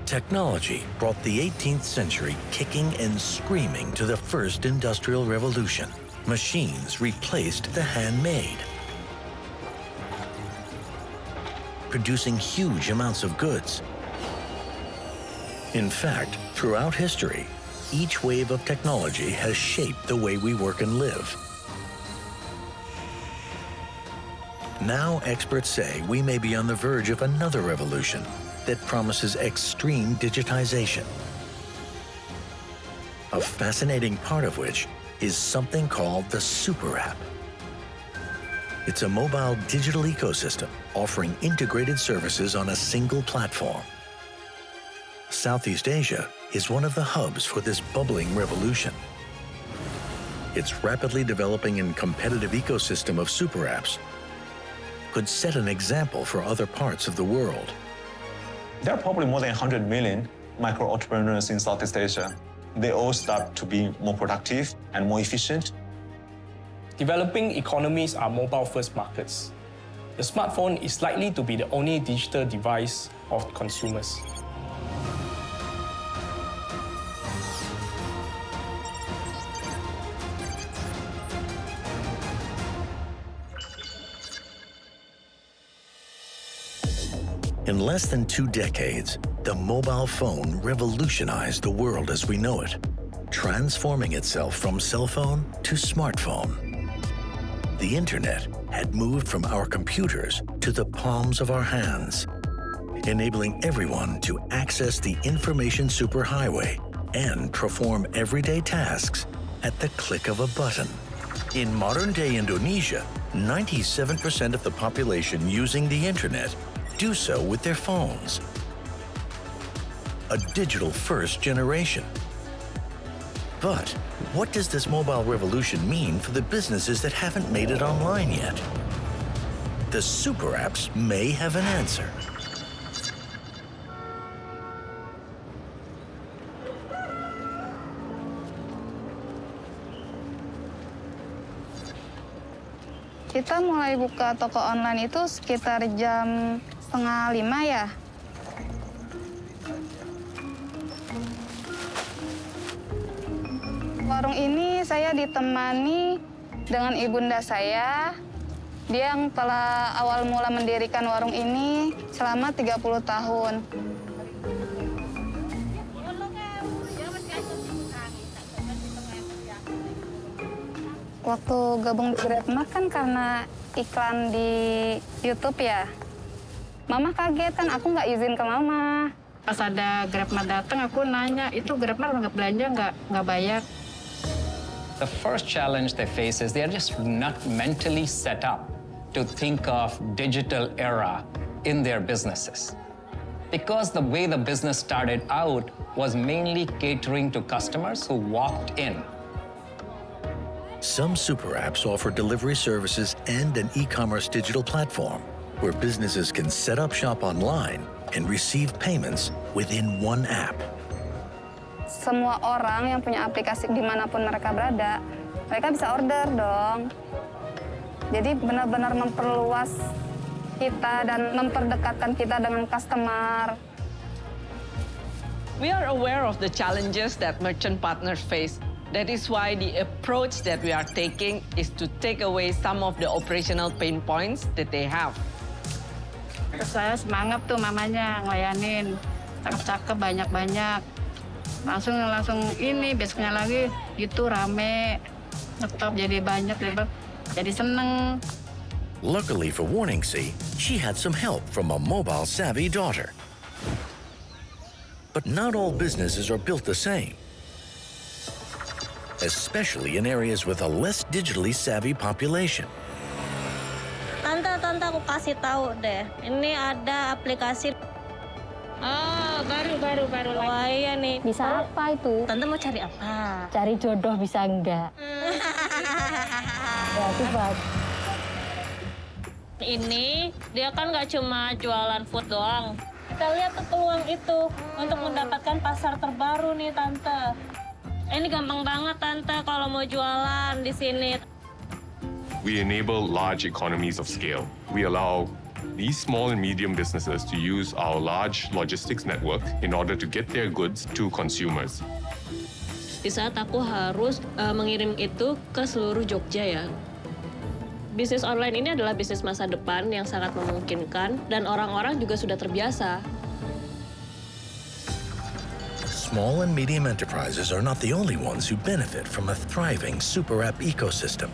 Technology brought the 18th century kicking and screaming to the first industrial revolution. Machines replaced the handmade, producing huge amounts of goods. In fact, throughout history, each wave of technology has shaped the way we work and live. Now experts say we may be on the verge of another revolution that promises extreme digitization. A fascinating part of which is something called the Superapp. It's a mobile digital ecosystem offering integrated services on a single platform. Southeast Asia is one of the hubs for this bubbling revolution. Its rapidly developing and competitive ecosystem of superapps could set an example for other parts of the world. There are probably more than 100 million micro-entrepreneurs in Southeast Asia. They all start to be more productive and more efficient. Developing economies are mobile-first markets. The smartphone is likely to be the only digital device of consumers. In less than 2 decades, the mobile phone revolutionized the world as we know it, transforming itself from cell phone to smartphone. The internet had moved from our computers to the palms of our hands, enabling everyone to access the information superhighway and perform everyday tasks at the click of a button. In modern-day Indonesia, 97% of the population using the internet do so with their phones. A digital-first generation. But what does this mobile revolution mean for the businesses that haven't made it online yet? The superapps may have an answer. Kita mulai buka toko online itu sekitar jam 4:30 ya. Warung ini saya ditemani dengan ibunda saya. Dia yang telah awal mula mendirikan warung ini selama 30 tahun. Waktu gabung di Geographic kan karena iklan di YouTube ya. Mama kaget kan, aku nggak izin ke Mama. Pas ada Geographic datang, aku nanya, itu Geographic nggak belanja, nggak bayar. The first challenge they face is they're just not mentally set up to think of digital era in their businesses. Because the way the business started out was mainly catering to customers who walked in. Some superapps offer delivery services and an e-commerce digital platform where businesses can set up shop online and receive payments within one app. Semua orang yang punya aplikasi dimanapun mereka berada, mereka bisa order dong. Jadi benar-benar memperluas kita dan memperdekatkan kita dengan customer. We are aware of the challenges that merchant partners face. That is why the approach that we are taking is to take away some of the operational pain points that they have. Saya semangat tuh mamanya ngelayanin, cakep-cakep banyak-banyak. Langsung ini, besoknya lagi gitu rame, ngetop jadi banyak, jadi seneng. Luckily for Warningsea, she had some help from a mobile-savvy daughter. But not all businesses are built the same, especially in areas with a less digitally savvy population. Tante, aku kasih tahu deh. Ini ada aplikasi. Oh, baru lagi. Wah, iya nih. Bisa apa itu? Tante mau cari apa? Cari jodoh bisa enggak? Ya, coba. Ini dia kan nggak cuma jualan food doang. Kita lihat tuh peluang itu untuk mendapatkan pasar terbaru nih, Tante. Ini gampang banget, Tante, kalau mau jualan di sini. We enable large economies of scale. We allow these small and medium businesses to use our large logistics network in order to get their goods to consumers. Di saat aku harus mengirim itu ke seluruh Jogja ya. Bisnis online ini adalah bisnis masa depan yang sangat memungkinkan dan orang-orang juga sudah terbiasa. Small and medium enterprises are not the only ones who benefit from a thriving Superapp ecosystem.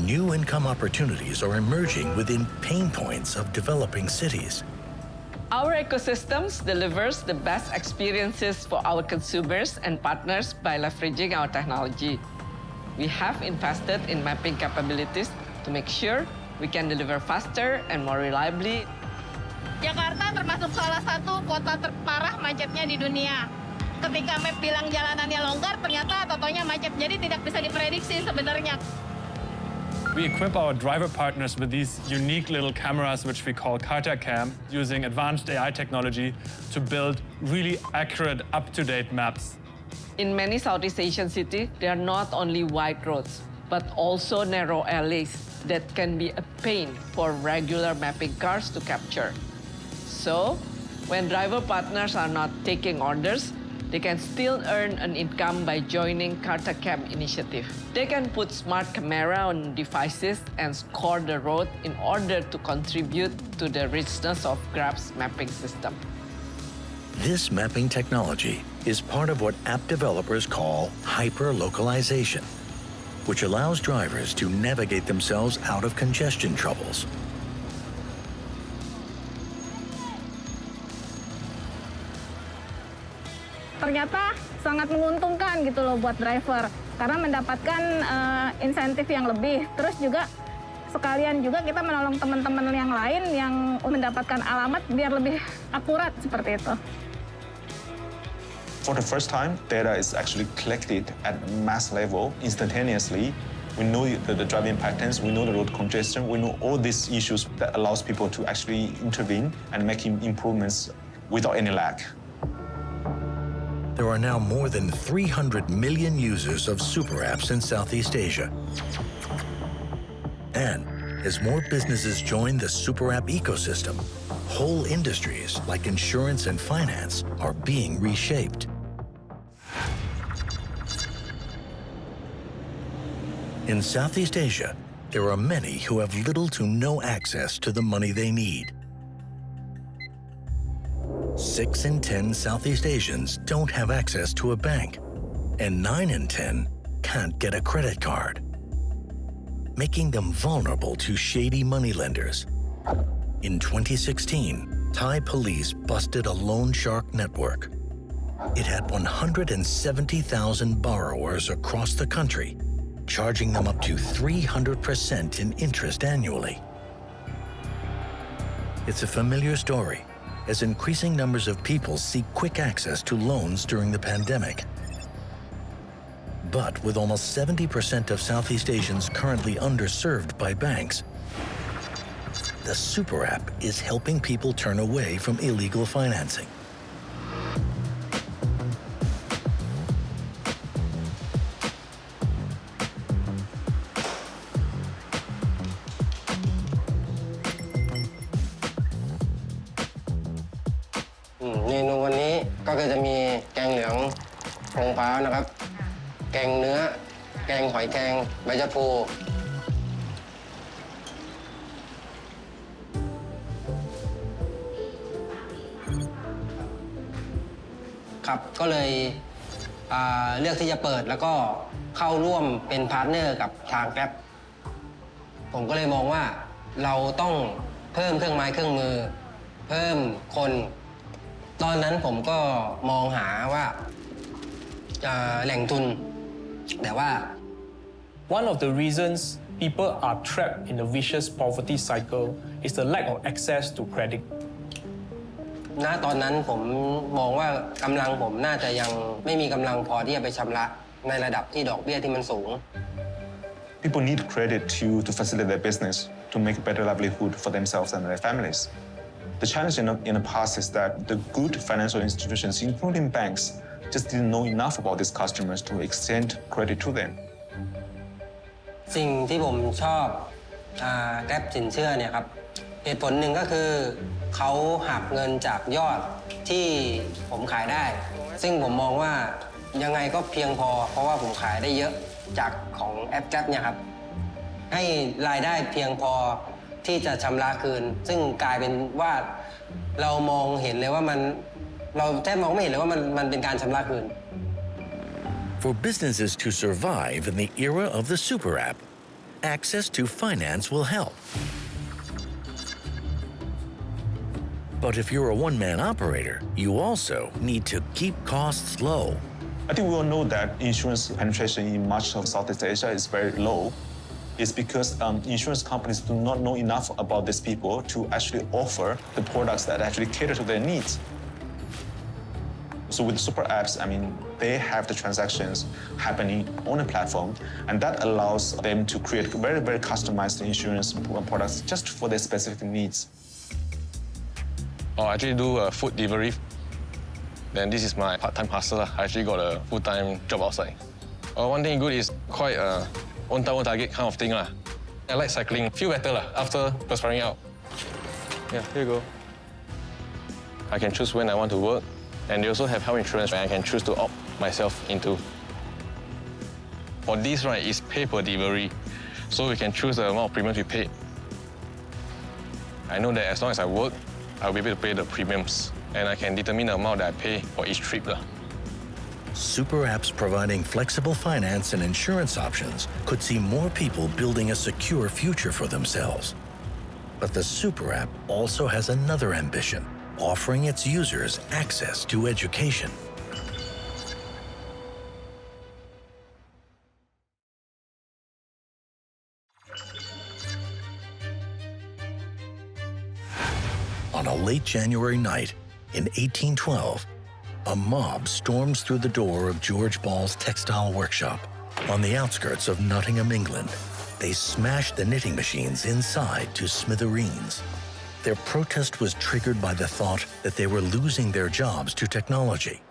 New income opportunities are emerging within pain points of developing cities. Our ecosystems delivers the best experiences for our consumers and partners by leveraging our technology. We have invested in mapping capabilities to make sure we can deliver faster and more reliably. Jakarta termasuk salah satu kota terparah macetnya di dunia. Ketika map bilang jalanannya longgar, ternyata totonya macet. Jadi tidak bisa diprediksi sebenarnya. We equip our driver partners with these unique little cameras, which we call Carta Cam, using advanced AI technology to build really accurate, up-to-date maps. In many Southeast Asian cities, there are not only wide roads, but also narrow alleys that can be a pain for regular mapping cars to capture. So, when driver partners are not taking orders, they can still earn an income by joining Carta Cam initiative. They can put smart camera on devices and score the road in order to contribute to the richness of Grab's mapping system. This mapping technology is part of what app developers call hyper-localization, which allows drivers to navigate themselves out of congestion troubles. Ternyata sangat menguntungkan gitu loh buat driver karena mendapatkan insentif yang lebih. Terus juga sekalian juga kita menolong teman-teman yang lain yang mendapatkan alamat biar lebih akurat seperti itu. For the first time, data is actually collected at mass level instantaneously. We know the driving patterns, we know the road congestion, we know all these issues that allows people to actually intervene and make improvements without any lag. There are now more than 300 million users of Superapps in Southeast Asia. And as more businesses join the Superapp ecosystem, whole industries like insurance and finance are being reshaped. In Southeast Asia, there are many who have little to no access to the money they need. 6 in 10 Southeast Asians don't have access to a bank, and 9 in 10 can't get a credit card, making them vulnerable to shady moneylenders. In 2016, Thai police busted a loan shark network. It had 170,000 borrowers across the country, charging them up to 300% in interest annually. It's a familiar story, as increasing numbers of people seek quick access to loans during the pandemic. But with almost 70% of Southeast Asians currently underserved by banks, the Superapp is helping people turn away from illegal financing.ครับก็เลยเลือกที่จะเปิดแล้วก็เข้าร่วมเป็นพาร์ทเนอร์กับทาง Grab ผมก็เลยมองว่าเราต้องเพิ่มเครื่องไม้เครื่องมือเพิ่มคนตอนนั้นผมก็มองหาว่าแหล่งทุนแต่ว่า One of the reasons people are trapped in a vicious poverty cycle is the lack of access to credit. ณตอนนั้นผมมองว่ากำลังผมน่าจะยังไม่มีกำลังพอที่จะไปชำระในระดับที่ดอกเบี้ยที่มันสูง People need credit to facilitate their business, to make a better livelihood for themselves and their families. The challenge in the past is that the good financial institutions, including banks, just didn't know enough about these customers to extend credit to them. สิ่งที่ผมชอบ แกร็บสินเชื่อเนี่ยครับเหตุผลหนึ่งก็คือเขาหักเงินจากยอดที่ผมขายได้ ซึ่งผมมองว่ายังไงก็เพียงพอเพราะว่าผมขายได้เยอะจากของแอปแกร็บเนี่ยครับให้รายได้เพียงพอที่จะชำระคืนซึ่งกลายเป็นว่าเรามองเห็นเลยว่าเราแทบมองไม่เห็นเลยว่ามันเป็นการชำระคืน For businesses to survive in the era of the super app, access to finance will help. But if you're a one-man operator, you also need to keep costs low. I think we all know that insurance penetration in much of Southeast Asia is very low. It's because insurance companies do not know enough about these people to actually offer the products that actually cater to their needs. So with super apps, I mean, they have the transactions happening on a platform, and that allows them to create very, very customized insurance products just for their specific needs. I actually do food delivery. Then this is my part-time hustle. I actually got a full-time job outside. One thing good is quite own time, own target kind of thing. I like cycling. Feel better after perspiring out. Yeah, here you go. I can choose when I want to work. And they also have health insurance where I can choose to opt myself into. For this, right, is pay per delivery. So we can choose the amount of premiums we pay. I know that as long as I work, I'll be able to pay the premiums. And I can determine the amount that I pay for each trip. Super apps providing flexible finance and insurance options could see more people building a secure future for themselves. But the super app also has another ambition, offering its users access to education. On a late January night in 1812, a mob storms through the door of George Ball's textile workshop on the outskirts of Nottingham, England. They smashed the knitting machines inside to smithereens. Their protest was triggered by the thought that they were losing their jobs to technology.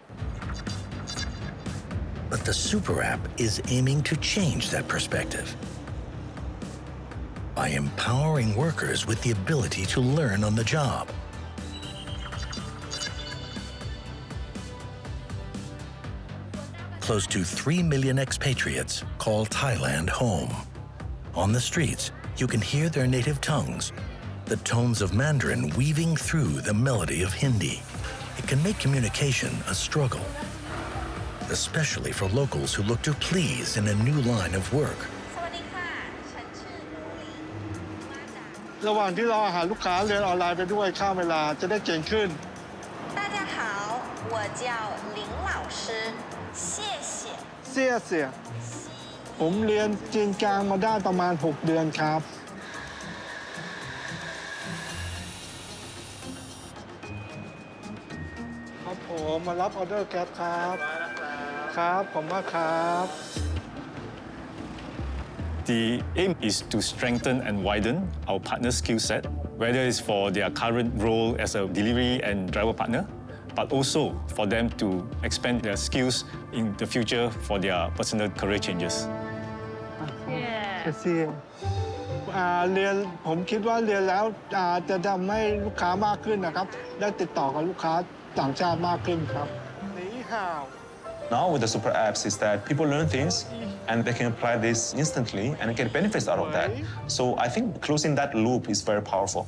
But the super app is aiming to change that perspective by empowering workers with the ability to learn on the job. Close to 3 million expatriates call Thailand home. On the streets, you can hear their native tongues, the tones of Mandarin weaving through the melody of Hindi. It can make communication a struggle, especially for locals who look to please in a new line of work. ระหว่างที่รอหาลูกค้าเรียนออนไลน์ไปด้วยข้ามเวลาจะได้เก่งขึ้น大家好我叫林老师谢谢谢谢ผมเรียนจีนกลางมาได้ประมาณ6 เดือนครับครับผมมารับออเดอร์แก๊ปครับครับขอบคุณมากครับ The aim is to strengthen and widen our partner skill set, whether it's for their current role as a delivery and driver partner, but also for them to expand their skills in the future for their personal career changes. เรียนผมคิดว่าเรียนแล้วจะทำให้ลูกค้ามากขึ้นนะครับได้ติดต่อกับลูกค้าต่างชาติมากขึ้นครับนี่ห่าว Now with the super apps is that people learn things and they can apply this instantly and get benefits out of that. So I think closing that loop is very powerful.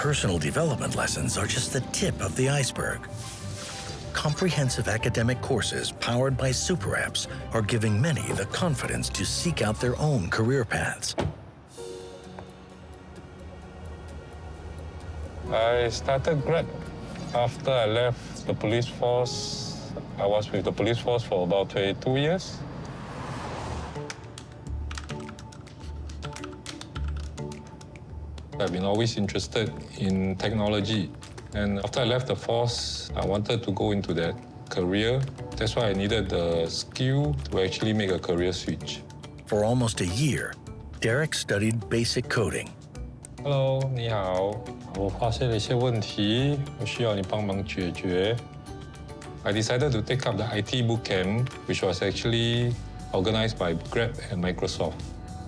Personal development lessons are just the tip of the iceberg. Comprehensive academic courses powered by super apps are giving many the confidence to seek out their own career paths. I started Grab after I left the police force. I was with the police force for about 22 years. I've been always interested in technology. And after I left the force, I wanted to go into that career. That's why I needed the skill to actually make a career switch. For almost a year, Derek studied basic coding. Hello, 你好，我发现了一些问题，我需要你帮忙解决。I decided to take up the IT bootcamp, which was actually organized by Grab and Microsoft.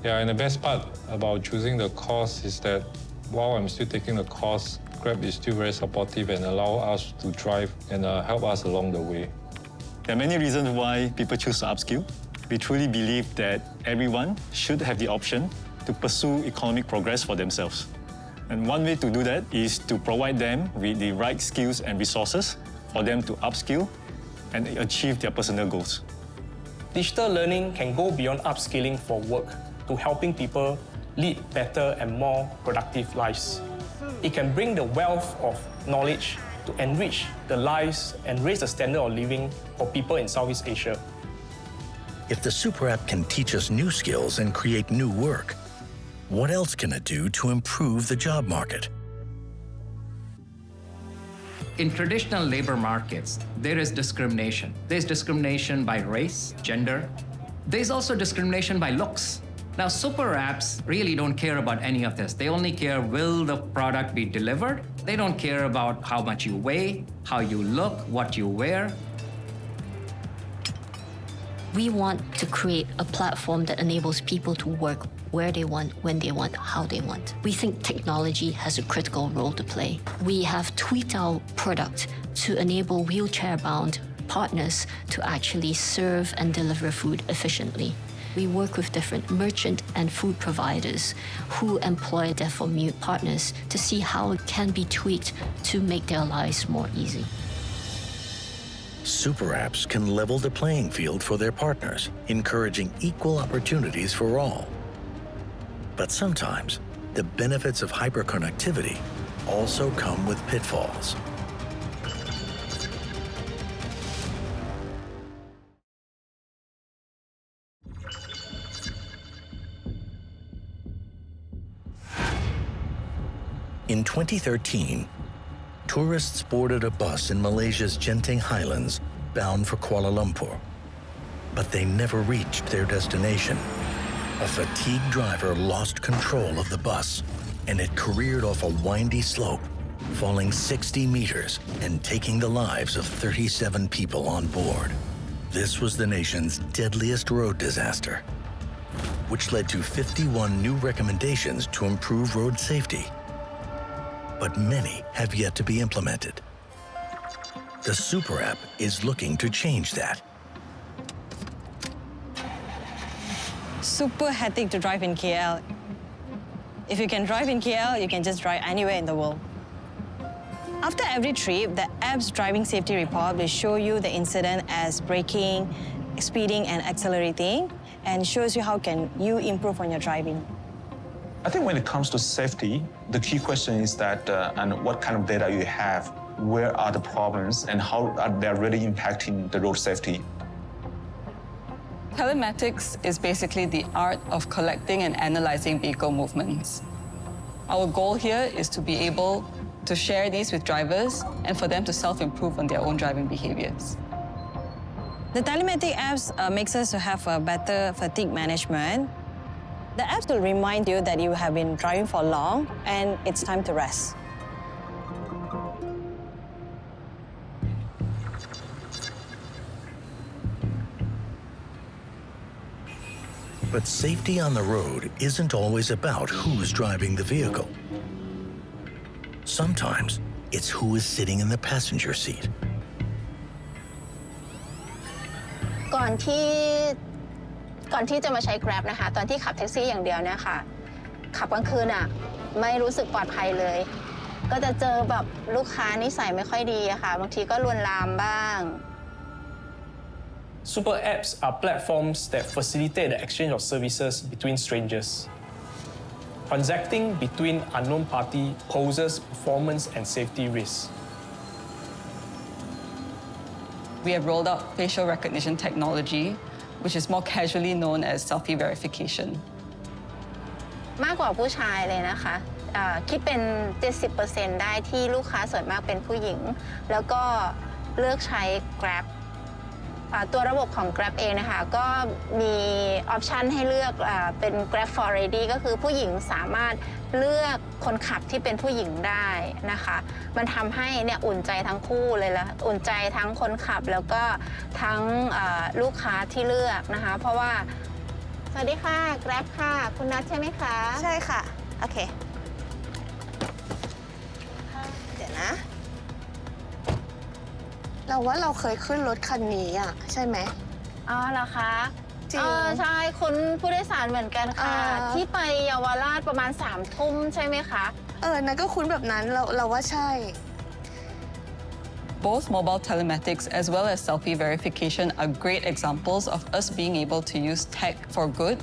Yeah, and the best part about choosing the course is that while I'm still taking the course, Grab is still very supportive and allow us to drive and help us along the way. There are many reasons why people choose to upskill. We truly believe that everyone should have the option to pursue economic progress for themselves. And one way to do that is to provide them with the right skills and resources for them to upskill and achieve their personal goals. Digital learning can go beyond upskilling for work to helping people lead better and more productive lives. It can bring the wealth of knowledge to enrich the lives and raise the standard of living for people in Southeast Asia. If the Superapp can teach us new skills and create new work, what else can it do to improve the job market? In traditional labor markets, there is discrimination. There's discrimination by race, gender. There's also discrimination by looks. Now, super apps really don't care about any of this. They only care, will the product be delivered? They don't care about how much you weigh, how you look, what you wear. We want to create a platform that enables people to work where they want, when they want, how they want. We think technology has a critical role to play. We have tweaked our product to enable wheelchair-bound partners to actually serve and deliver food efficiently. We work with different merchant and food providers who employ therefore mute partners to see how it can be tweaked to make their lives more easy. Superapps can level the playing field for their partners, encouraging equal opportunities for all. But sometimes, the benefits of hyperconnectivity also come with pitfalls. In 2013, tourists boarded a bus in Malaysia's Genting Highlands bound for Kuala Lumpur. But they never reached their destination. A fatigued driver lost control of the bus, and it careered off a windy slope, falling 60 meters and taking the lives of 37 people on board. This was the nation's deadliest road disaster, which led to 51 new recommendations to improve road safety. But many have yet to be implemented. The Superapp is looking to change that. Super hectic to drive in KL. If you can drive in KL, you can just drive anywhere in the world. After every trip, the app's driving safety report will show you the incident as braking, speeding, and accelerating, and shows you how can you improve on your driving. I think when it comes to safety, the key question is that and what kind of data you have, where are the problems, and how are they really impacting the road safety. Telematics is basically the art of collecting and analyzing vehicle movements. Our goal here is to be able to share these with drivers and for them to self-improve on their own driving behaviors. The telematic apps makes us to have a better fatigue management. The apps will remind you that you have been driving for long and it's time to rest. But safety on the road isn't always about who's driving the vehicle. Sometimes it's who is sitting in the passenger seat. ก่อนที่จะมาใช้ Grab นะคะตอนที่ขับแท็กซี่อย่างเดียวเนี่ยค่ะขับกลางคืนอ่ะไม่รู้สึกปลอดภัยเลยก็จะเจอแบบลูกค้านิสัยไม่ค่อยดีอะค่ะบางทีก็ลวนลามบ้าง Super apps are platforms that facilitate the exchange of services between strangers. Transacting between unknown party poses performance and safety risks. We have rolled out facial recognition technology, which is more casually known as selfie verification. มากกว่าผู้ชายเลยนะคะคิดเป็น 70% ได้ที่ลูกค้าส่วนมากเป็นผู้หญิงแล้วก็เลือกใช้ Grab ตัวระบบของ Grab เองนะคะก็มีออปชันให้เลือกเป็น Grab for Lady ก็คือผู้หญิงสามารถเลือกคนขับที่เป็นผู้หญิงได้นะคะมันทำให้เนี่ยอุ่นใจทั้งคู่เลยละอุ่นใจทั้งคนขับแล้วก็ทั้งลูกค้าที่เลือกนะคะเพราะว่า สวัสดีค่ะ Grab ค่ะ คุณนัทใช่ไหมคะ ใช่ค่ะ โอเค เดี๋ยวนะ เราว่าเราเคยขึ้นรถคันนี้อ่ะ ใช่ไหม อ๋อเหรอคะ จริง ใช่คุณผู้โดยสารเหมือนกันค่ะ ที่ไปเยาวราชประมาณ3 ทุ่มใช่ไหมคะ นั่นก็คุ้นแบบนั้น เราว่าใช่ Both mobile telematics as well as selfie verification are great examples of us being able to use tech for good.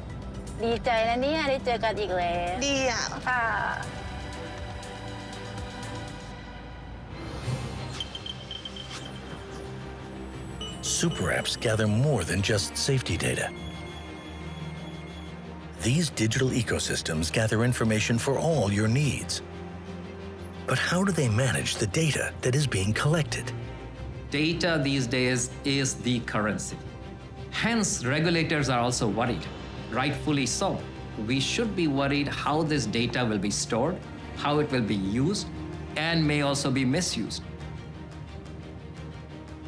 ดีใจนะเนี่ยได้เจอกันอีกแล้ว ดีอ่ะ ค่ะ Superapps gather more than just safety data. These digital ecosystems gather information for all your needs. But how do they manage the data that is being collected? Data these days is the currency. Hence, regulators are also worried, rightfully so. We should be worried how this data will be stored, how it will be used, and may also be misused.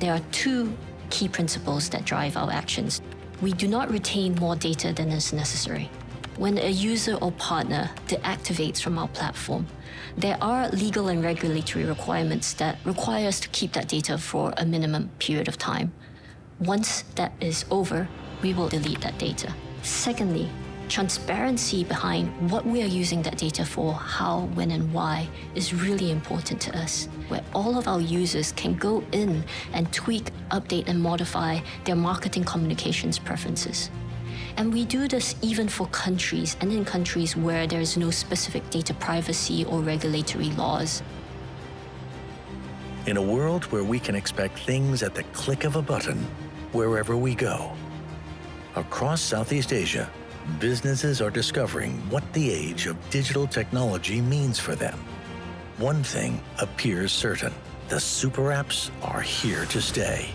There are two key principles that drive our actions. We do not retain more data than is necessary. When a user or partner deactivates from our platform, there are legal and regulatory requirements that require us to keep that data for a minimum period of time. Once that is over, we will delete that data. Secondly, transparency behind what we are using that data for, how, when, and why is really important to us, where all of our users can go in and tweak, update, and modify their marketing communications preferences. And we do this even for countries and in countries where there is no specific data privacy or regulatory laws. In a world where we can expect things at the click of a button, wherever we go, across Southeast Asia, businesses are discovering what the age of digital technology means for them. One thing appears certain: the super apps are here to stay.